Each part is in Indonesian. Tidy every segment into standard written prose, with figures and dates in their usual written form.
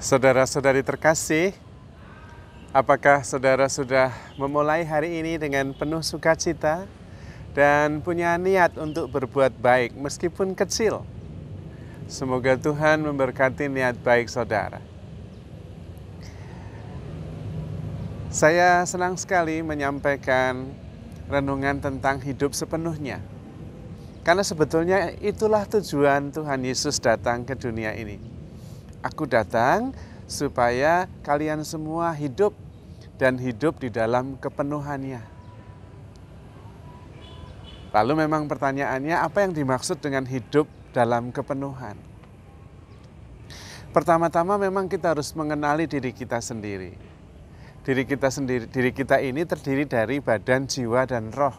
Saudara-saudari terkasih, apakah saudara sudah memulai hari ini dengan penuh sukacita dan punya niat untuk berbuat baik meskipun kecil? Semoga Tuhan memberkati niat baik saudara. Saya senang sekali menyampaikan renungan tentang hidup sepenuhnya. Karena sebetulnya itulah tujuan Tuhan Yesus datang ke dunia ini. Aku datang supaya kalian semua hidup dan hidup di dalam kepenuhannya. Lalu memang pertanyaannya, apa yang dimaksud dengan hidup dalam kepenuhan? Pertama-tama memang kita harus mengenali diri kita sendiri. Diri kita ini terdiri dari badan, jiwa, dan roh.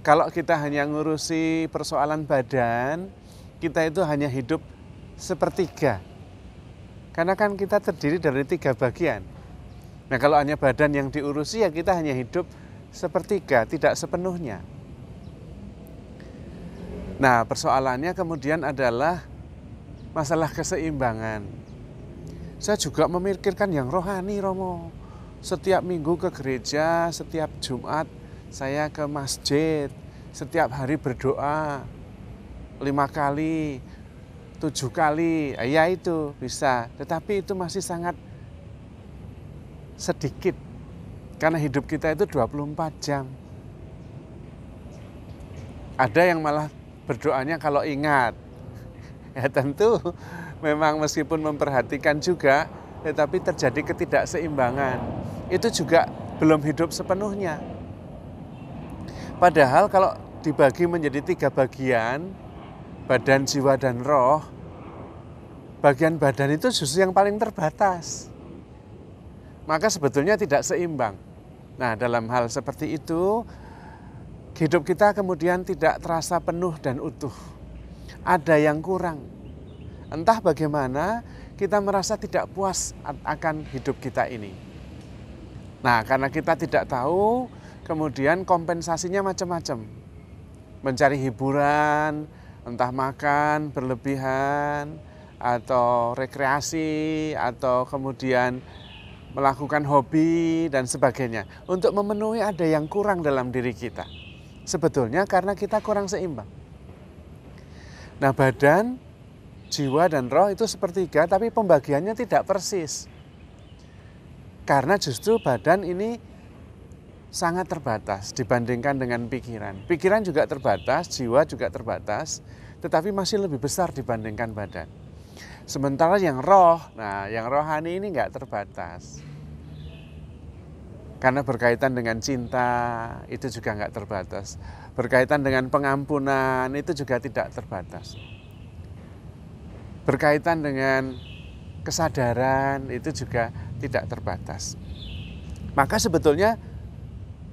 Kalau kita hanya ngurusi persoalan badan, kita itu hanya hidup sepertiga. Karena kan kita terdiri dari 3 bagian. Nah, kalau hanya badan yang diurusi, ya kita hanya hidup sepertiga, tidak sepenuhnya. Nah, persoalannya kemudian adalah masalah keseimbangan. Saya juga memikirkan yang rohani, Romo. Setiap minggu ke gereja, setiap Jumat saya ke masjid, setiap hari berdoa 5 kali, 7 kali, ya itu bisa. Tetapi itu masih sangat sedikit. Karena hidup kita itu 24 jam. Ada yang malah berdoanya kalau ingat. Ya tentu memang meskipun memperhatikan juga, tetapi terjadi ketidakseimbangan. Itu juga belum hidup sepenuhnya. Padahal kalau dibagi menjadi 3 bagian, badan, jiwa, dan roh, bagian badan itu justru yang paling terbatas. Maka sebetulnya tidak seimbang. Nah, dalam hal seperti itu, hidup kita kemudian tidak terasa penuh dan utuh. Ada yang kurang. Entah bagaimana kita merasa tidak puas akan hidup kita ini. Nah, karena kita tidak tahu, kemudian kompensasinya macam-macam. Mencari hiburan, entah makan berlebihan, atau rekreasi, atau kemudian melakukan hobi, dan sebagainya. Untuk memenuhi ada yang kurang dalam diri kita. Sebetulnya karena kita kurang seimbang. Nah, badan, jiwa, dan roh itu sepertiga, tapi pembagiannya tidak persis. Karena justru badan ini sangat terbatas dibandingkan dengan pikiran. Pikiran juga terbatas, jiwa juga terbatas, tetapi masih lebih besar dibandingkan badan. Sementara yang roh, nah yang rohani ini nggak terbatas. Karena berkaitan dengan cinta, itu juga nggak terbatas. Berkaitan dengan pengampunan, itu juga tidak terbatas. Berkaitan dengan kesadaran, itu juga tidak terbatas. Maka sebetulnya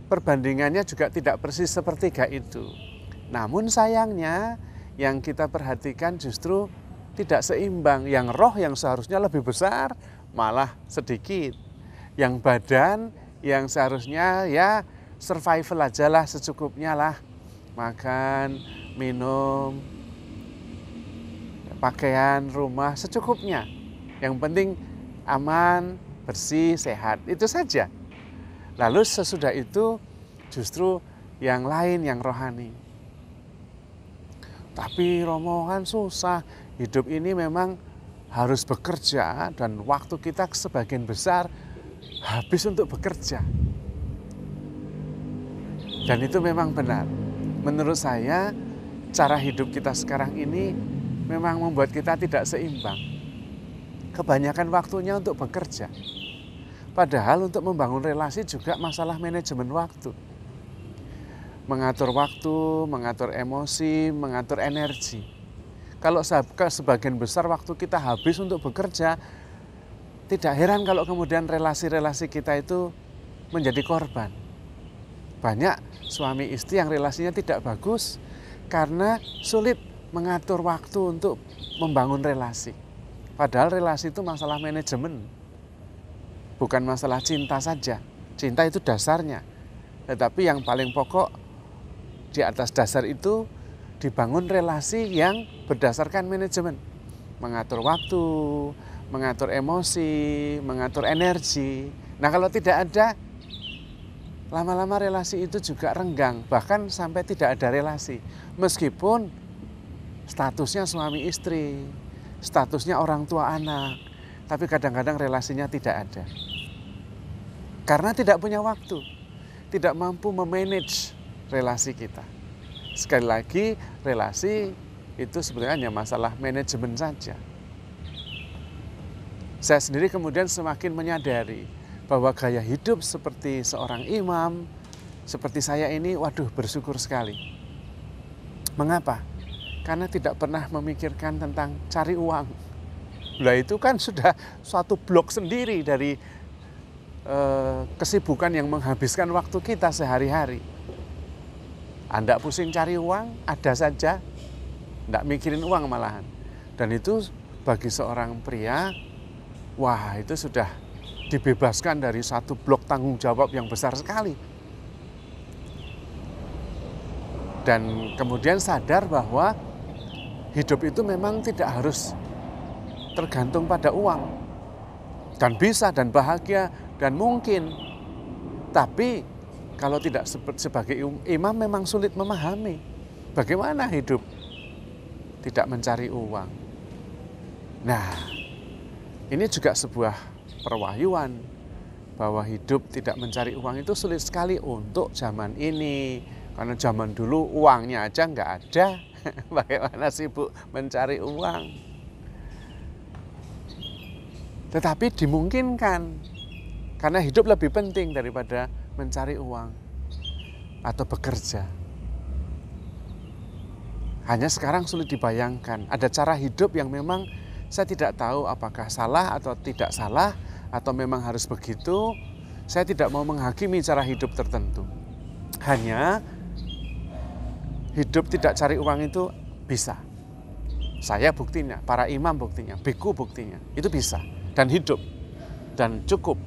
perbandingannya juga tidak persis sepertiga itu. Namun sayangnya yang kita perhatikan justru tidak seimbang. Yang roh yang seharusnya lebih besar malah sedikit. Yang badan yang seharusnya ya survival aja lah, secukupnya lah. Makan, minum, pakaian, rumah secukupnya. Yang penting aman, bersih, sehat. Itu saja. Lalu sesudah itu justru yang lain, yang rohani. Tapi Romo kan susah, hidup ini memang harus bekerja dan waktu kita sebagian besar habis untuk bekerja. Dan itu memang benar. Menurut saya cara hidup kita sekarang ini memang membuat kita tidak seimbang. Kebanyakan waktunya untuk bekerja. Padahal untuk membangun relasi juga masalah manajemen waktu. Mengatur waktu, mengatur emosi, mengatur energi. Kalau sebagian besar waktu kita habis untuk bekerja, tidak heran kalau kemudian relasi-relasi kita itu menjadi korban. Banyak suami istri yang relasinya tidak bagus karena sulit mengatur waktu untuk membangun relasi. Padahal relasi itu masalah manajemen. Bukan masalah cinta saja. Cinta itu dasarnya. Tetapi yang paling pokok di atas dasar itu dibangun relasi yang berdasarkan manajemen. Mengatur waktu, mengatur emosi, mengatur energi. Nah kalau tidak ada, lama-lama relasi itu juga renggang, bahkan sampai tidak ada relasi. Meskipun statusnya suami istri, statusnya orang tua anak, tapi kadang-kadang relasinya tidak ada. Karena tidak punya waktu, tidak mampu memanage relasi kita. Sekali lagi, relasi itu sebenarnya hanya masalah manajemen saja. Saya sendiri kemudian semakin menyadari bahwa gaya hidup seperti seorang imam, seperti saya ini, waduh bersyukur sekali. Mengapa? Karena tidak pernah memikirkan tentang cari uang. Nah itu kan sudah suatu blok sendiri dari kesibukan yang menghabiskan waktu kita sehari-hari. Anda pusing cari uang, ada saja, tidak mikirin uang malahan. Dan itu bagi seorang pria, wah itu sudah dibebaskan dari satu blok tanggung jawab yang besar sekali. Dan kemudian sadar bahwa hidup itu memang tidak harus tergantung pada uang. Dan bisa dan bahagia dan mungkin. Tapi kalau tidak sebagai imam memang sulit memahami bagaimana hidup tidak mencari uang. Nah, ini juga sebuah perwahyuan bahwa hidup tidak mencari uang itu sulit sekali untuk zaman ini. Karena zaman dulu uangnya aja nggak ada, bagaimana sibuk mencari uang. Tetapi dimungkinkan, karena hidup lebih penting daripada mencari uang atau bekerja. Hanya sekarang sulit dibayangkan, ada cara hidup yang memang saya tidak tahu apakah salah atau tidak salah, atau memang harus begitu. Saya tidak mau menghakimi cara hidup tertentu. Hanya hidup tidak cari uang itu bisa. Saya buktinya, para imam buktinya, biku buktinya. Itu bisa dan hidup dan cukup.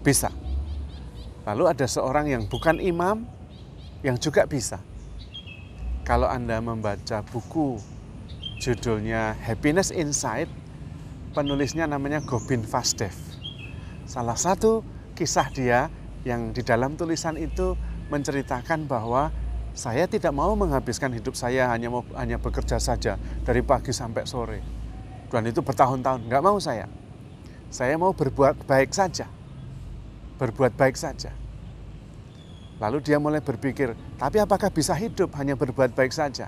Bisa. Lalu ada seorang yang bukan imam yang juga bisa. Kalau Anda membaca buku judulnya Happiness Inside, penulisnya namanya Gobind Vasdev. Salah satu kisah dia yang di dalam tulisan itu menceritakan bahwa saya tidak mau menghabiskan hidup saya hanya bekerja saja dari pagi sampai sore. Dan itu bertahun-tahun, nggak mau saya. Saya mau berbuat baik saja. Berbuat baik saja. Lalu dia mulai berpikir, tapi apakah bisa hidup hanya berbuat baik saja?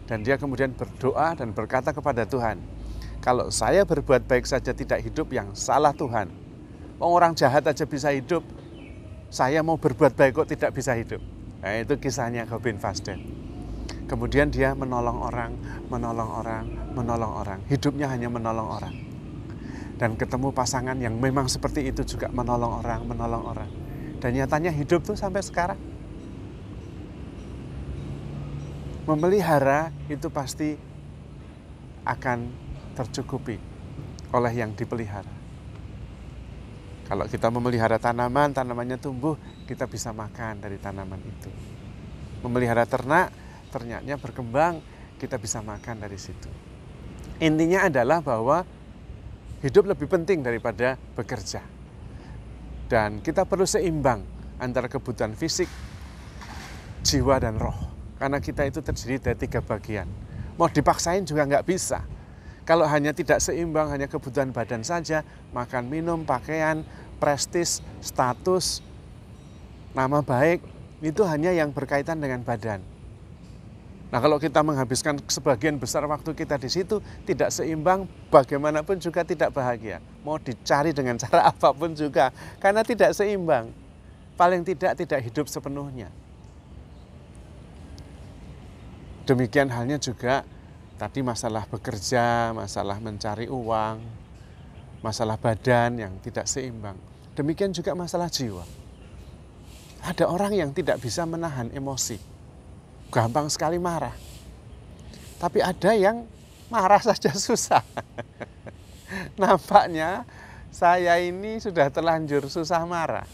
Dan dia kemudian berdoa dan berkata kepada Tuhan, kalau saya berbuat baik saja tidak hidup, yang salah Tuhan. Orang jahat aja bisa hidup, saya mau berbuat baik kok tidak bisa hidup. Nah, itu kisahnya Gobind Vasdev. Kemudian dia menolong orang, menolong orang, menolong orang. Hidupnya hanya menolong orang. Dan ketemu pasangan yang memang seperti itu juga menolong orang, menolong orang. Dan nyatanya hidup tuh sampai sekarang. Memelihara itu pasti akan tercukupi oleh yang dipelihara. Kalau kita memelihara tanaman, tanamannya tumbuh, kita bisa makan dari tanaman itu. Memelihara ternak, ternaknya berkembang, kita bisa makan dari situ. Intinya adalah bahwa hidup lebih penting daripada bekerja. Dan kita perlu seimbang antara kebutuhan fisik, jiwa, dan roh. Karena kita itu terdiri dari 3 bagian. Mau dipaksain juga nggak bisa. Kalau hanya tidak seimbang, hanya kebutuhan badan saja, makan, minum, pakaian, prestis, status, nama baik, itu hanya yang berkaitan dengan badan. Nah, kalau kita menghabiskan sebagian besar waktu kita di situ, tidak seimbang, bagaimanapun juga tidak bahagia. Mau dicari dengan cara apapun juga, karena tidak seimbang. Paling tidak hidup sepenuhnya. Demikian halnya juga tadi masalah bekerja, masalah mencari uang, masalah badan yang tidak seimbang. Demikian juga masalah jiwa. Ada orang yang tidak bisa menahan emosi. Gampang sekali marah. Tapi ada yang marah saja susah. Nampaknya saya ini sudah terlanjur susah marah.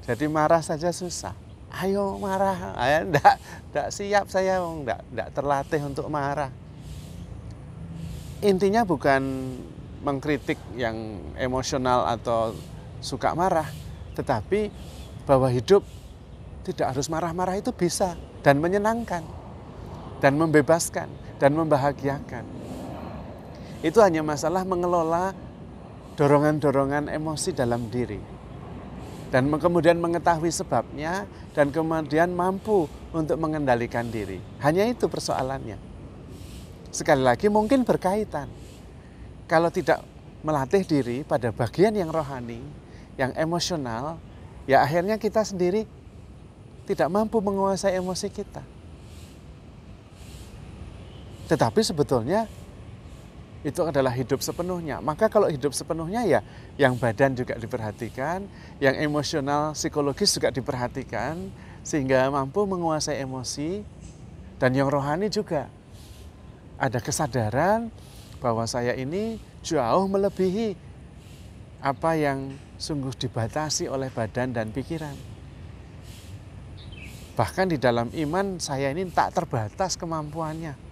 Jadi marah saja susah. Ayo marah, enggak siap saya, enggak terlatih untuk marah. intinya bukan mengkritik yang emosional atau suka marah, tetapi bahwa hidup tidak harus marah-marah itu bisa dan menyenangkan dan membebaskan dan membahagiakan. Itu hanya masalah mengelola dorongan-dorongan emosi dalam diri dan kemudian mengetahui sebabnya dan kemudian mampu untuk mengendalikan diri. Hanya itu persoalannya. Sekali lagi mungkin berkaitan. Kalau tidak melatih diri pada bagian yang rohani, yang emosional, ya akhirnya kita sendiri tidak mampu menguasai emosi kita. Tetapi sebetulnya itu adalah hidup sepenuhnya. Maka kalau hidup sepenuhnya ya yang badan juga diperhatikan, yang emosional, psikologis juga diperhatikan, sehingga mampu menguasai emosi, dan yang rohani juga. Ada kesadaran bahwa saya ini jauh melebihi apa yang sungguh dibatasi oleh badan dan pikiran. Bahkan di dalam iman saya ini tak terbatas kemampuannya.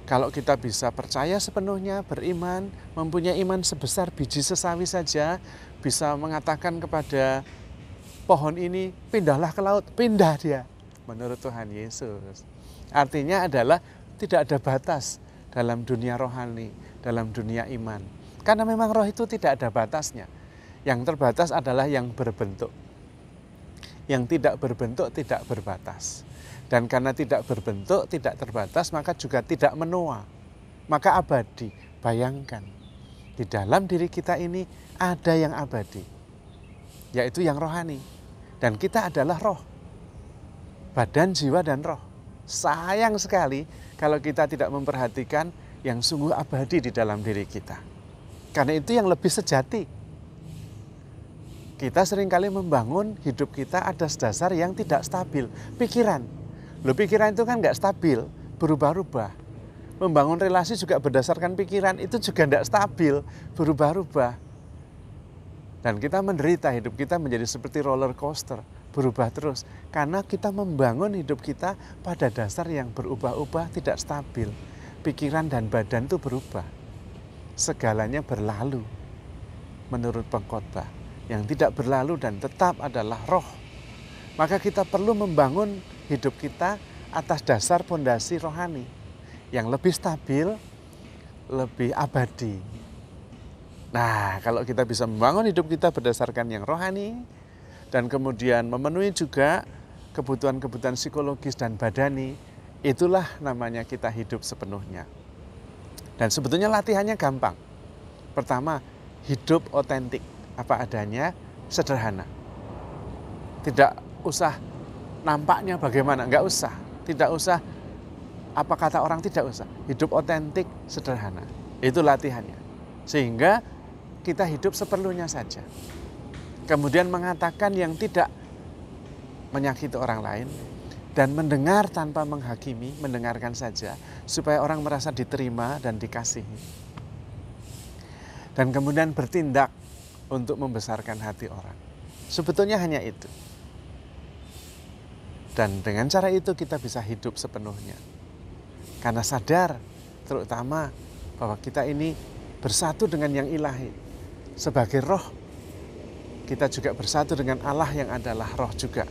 Kalau kita bisa percaya sepenuhnya, beriman, mempunyai iman sebesar biji sesawi saja, bisa mengatakan kepada pohon ini, pindahlah ke laut, pindah dia. Menurut Tuhan Yesus. Artinya adalah tidak ada batas dalam dunia rohani, dalam dunia iman. Karena memang roh itu tidak ada batasnya. Yang terbatas adalah yang berbentuk. Yang tidak berbentuk tidak berbatas. Dan karena tidak berbentuk, tidak terbatas, maka juga tidak menua. Maka abadi. Bayangkan, di dalam diri kita ini ada yang abadi. Yaitu yang rohani. Dan kita adalah roh. Badan, jiwa, dan roh. Sayang sekali kalau kita tidak memperhatikan yang sungguh abadi di dalam diri kita. Karena itu yang lebih sejati. Kita seringkali membangun hidup kita atas dasar yang tidak stabil. Pikiran. Loh, pikiran itu kan nggak stabil, berubah-ubah. Membangun relasi juga berdasarkan pikiran, itu juga nggak stabil, berubah-ubah. Dan kita menderita, hidup kita menjadi seperti roller coaster, berubah terus. Karena kita membangun hidup kita pada dasar yang berubah-ubah, tidak stabil. Pikiran dan badan itu berubah. Segalanya berlalu, menurut pengkhotbah. Yang tidak berlalu dan tetap adalah roh. Maka kita perlu membangun hidup kita atas dasar pondasi rohani yang lebih stabil, lebih abadi. Nah, kalau kita bisa membangun hidup kita berdasarkan yang rohani dan kemudian memenuhi juga kebutuhan-kebutuhan psikologis dan badani, itulah namanya kita hidup sepenuhnya. Dan sebetulnya latihannya gampang. Pertama, hidup otentik, apa adanya, sederhana. Tidak usah nampaknya bagaimana, enggak usah. Tidak usah apa kata orang, tidak usah. Hidup otentik, sederhana. Itu latihannya. Sehingga kita hidup seperlunya saja. Kemudian mengatakan yang tidak menyakiti orang lain dan mendengar tanpa menghakimi, mendengarkan saja supaya orang merasa diterima dan dikasihi. Dan kemudian bertindak untuk membesarkan hati orang. Sebetulnya hanya itu. Dan dengan cara itu kita bisa hidup sepenuhnya. Karena sadar terutama bahwa kita ini bersatu dengan yang ilahi. Sebagai roh, kita juga bersatu dengan Allah yang adalah roh juga.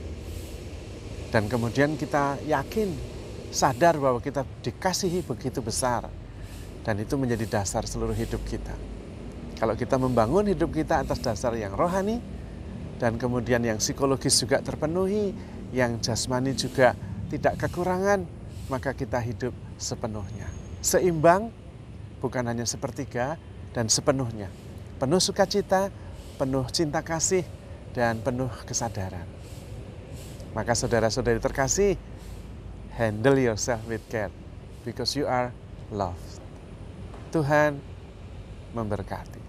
Dan kemudian kita yakin, sadar bahwa kita dikasihi begitu besar. Dan itu menjadi dasar seluruh hidup kita. Kalau kita membangun hidup kita atas dasar yang rohani, dan kemudian yang psikologis juga terpenuhi, yang jasmani juga tidak kekurangan, maka kita hidup sepenuhnya. Seimbang, bukan hanya sepertiga, dan sepenuhnya. Penuh sukacita, penuh cinta kasih, dan penuh kesadaran. Maka saudara-saudari terkasih, handle yourself with care, because you are loved. Tuhan memberkati.